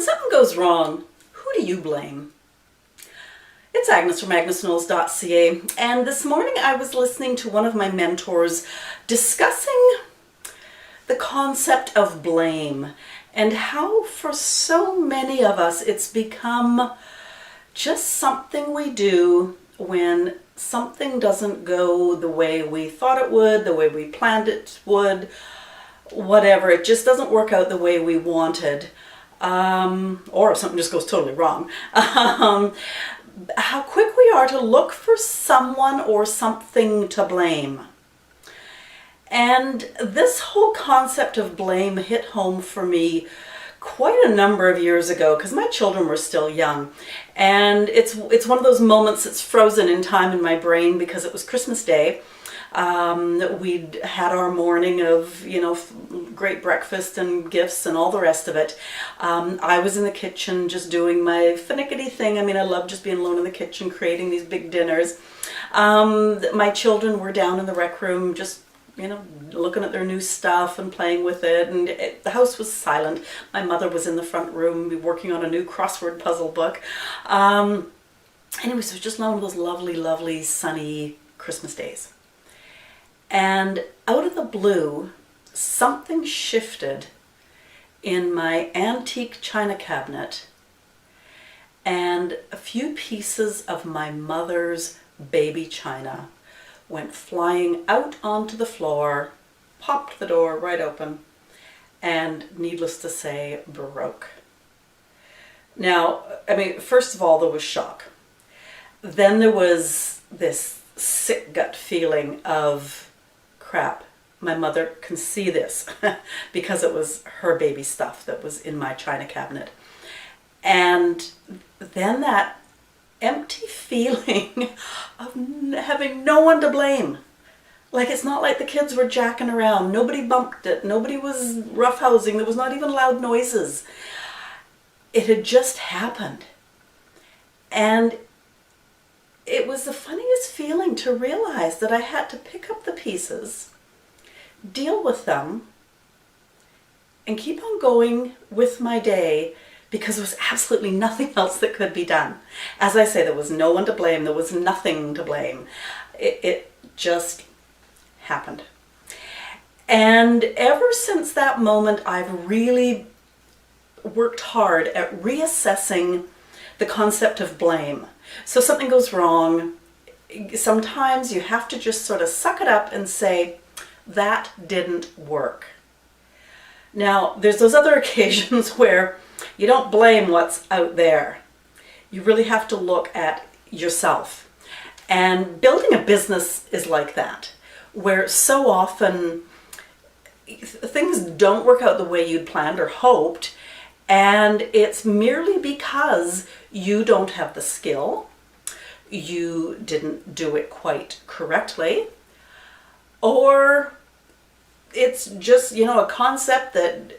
When something goes wrong, who do you blame? It's Agnes from agnesknowles.ca, and this morning I was listening to one of my mentors discussing the concept of blame and how for so many of us it's become just something we do when something doesn't go the way we thought it would, the way we planned it would, whatever. It just doesn't work out the way we wanted. Or something just goes totally wrong. How quick we are to look for someone or something to blame. And this whole concept of blame hit home for me quite a number of years ago because my children were still young. And it's one of those moments that's frozen in time in my brain because it was Christmas Day. We'd had our morning of, great breakfast and gifts and all the rest of it. I was in the kitchen just doing my finicky thing. I mean, I love just being alone in the kitchen, creating these big dinners. My children were down in the rec room just, looking at their new stuff and playing with it. And the house was silent. My mother was in the front room working on a new crossword puzzle book. Anyways, it was just one of those lovely, lovely sunny Christmas days. And out of the blue, something shifted in my antique china cabinet, and a few pieces of my mother's baby china went flying out onto the floor, popped the door right open, and needless to say, broke. Now, first of all, there was shock. Then there was this sick gut feeling of, crap, my mother can see this because it was her baby stuff that was in my china cabinet. And then that empty feeling of having no one to blame. Like, it's not like the kids were jacking around. Nobody bumped it. Nobody was roughhousing. There was not even loud noises. It had just happened. And it was the funniest feeling to realize that I had to pick up the pieces, deal with them, and keep on going with my day because there was absolutely nothing else that could be done. As I say, there was no one to blame. There was nothing to blame. It just happened. And ever since that moment, I've really worked hard at reassessing the concept of blame. So something goes wrong, sometimes you have to just sort of suck it up and say, that didn't work. Now, there's those other occasions where you don't blame what's out there. You really have to look at yourself. And building a business is like that, where so often things don't work out the way you'd planned or hoped, and it's merely because you don't have the skill, you didn't do it quite correctly, or it's just, a concept that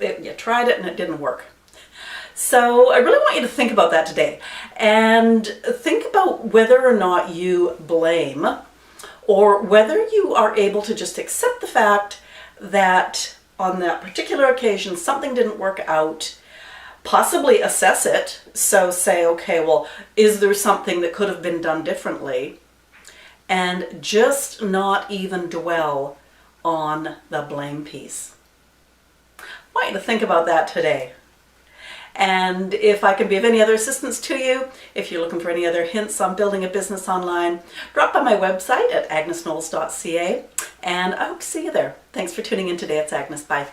you tried it and it didn't work. So I really want you to think about that today and think about whether or not you blame or whether you are able to just accept the fact that on that particular occasion something didn't work out, possibly assess it, so say, okay, well, is there something that could have been done differently, and just not even dwell on the blame piece. I want you to think about that today. And if I can be of any other assistance to you, if you're looking for any other hints on building a business online, drop by my website at agnesknowles.ca, and I hope to see you there. Thanks for tuning in today. It's Agnes. Bye.